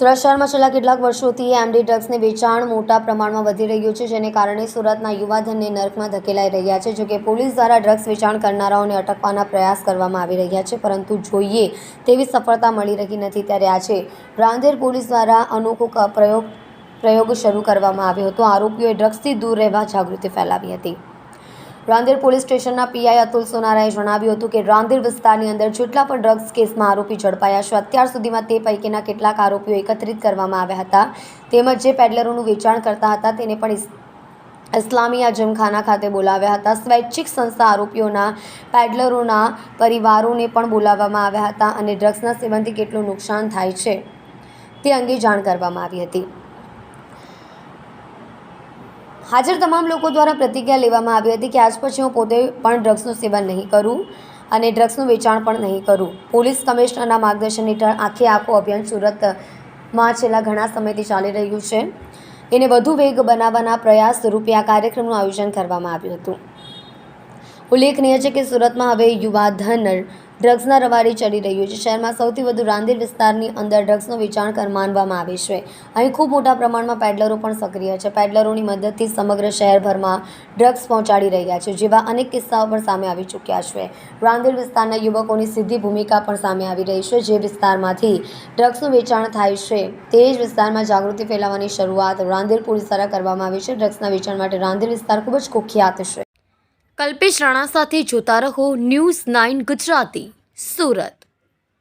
સુરત શહેરમાં છેલ્લા કેટલાક વર્ષોથી એમડી ડ્રગ્સને વેચાણ મોટા પ્રમાણમાં વધી રહ્યું છે, જેને કારણે સુરતના યુવાધનને નર્કમાં ધકેલાઈ રહ્યા છે. જોકે પોલીસ દ્વારા ડ્રગ્સ વેચાણ કરનારાઓને અટકવાના પ્રયાસ કરવામાં આવી રહ્યા છે, પરંતુ જોઈએ તેવી સફળતા મળી રહી નથી. ત્યારે આજે રાંદેર પોલીસ દ્વારા અનોખો પ્રયોગ શરૂ કરવામાં આવ્યો હતો. આરોપીઓએ ડ્રગ્સથી દૂર રહેવા જાગૃતિ ફેલાવી હતી. રાંદેર પોલીસ સ્ટેશનના પીઆઈ અતુલ સોનારાએ જણાવ્યું હતું કે રાંદેર વિસ્તારની અંદર જેટલા પણ ડ્રગ્સ કેસમાં આરોપી ઝડપાયા છે, અત્યાર સુધીમાં તે પૈકીના કેટલાક આરોપીઓ એકત્રિત કરવામાં આવ્યા હતા. તેમજ જે પેડલરોનું વેચાણ કરતા હતા તેને પણ ઇસ્લામિયા જમખાના ખાતે બોલાવ્યા હતા. સ્વૈચ્છિક સંસ્થા આરોપીઓના પેડલરોના પરિવારોને પણ બોલાવવામાં આવ્યા હતા અને ડ્રગ્સના સેવનથી કેટલું નુકસાન થાય છે તે અંગે જાણ કરવામાં આવી હતી. હાજર તમામ લોકો દ્વારા પ્રતિજ્ઞા લેવામાં આવી હતી કે આજ પછી હું પોતે પણ ડ્રગ્સનું સેવન નહીં કરું અને ડ્રગ્સનું વેચાણ પણ નહીં કરું. પોલીસ કમિશનરના માર્ગદર્શન હેઠળ આખું અભિયાન સુરતમાં છેલ્લા ઘણા સમયથી ચાલી રહ્યું છે. એને વધુ વેગ બનાવવાના પ્રયાસ રૂપે આ કાર્યક્રમનું આયોજન કરવામાં આવ્યું હતું. ઉલ્લેખનીય છે કે સુરતમાં હવે યુવાધન ડ્રગ્સના રવાડે ચડી રહ્યું છે. શહેરમાં સૌથી વધુ રાંદેર વિસ્તારની અંદર ડ્રગ્સનું વેચાણ માનવામાં આવે છે. અહીં ખૂબ મોટા પ્રમાણમાં પેડલરો પણ સક્રિય છે. પેડલરોની મદદથી સમગ્ર શહેરભરમાં ડ્રગ્સ પહોંચાડી રહ્યા છે, જેવા અનેક કિસ્સાઓ પણ સામે આવી ચૂક્યા છે. રાંદેર વિસ્તારના યુવકોની સીધી ભૂમિકા પણ સામે આવી રહી છે. જે વિસ્તારમાંથી ડ્રગ્સનું વેચાણ થાય છે તે જ વિસ્તારમાં જાગૃતિ ફેલાવવાની શરૂઆત રાંદેર પોલીસ દ્વારા કરવામાં આવી છે. ડ્રગ્સના વેચાણ માટે રાંદેર વિસ્તાર ખૂબ જ કુખ્યાત છે. કલ્પેશ રાણા સાથે જોતા રહો ન્યૂઝ 9 ગુજરાતી, સુરત.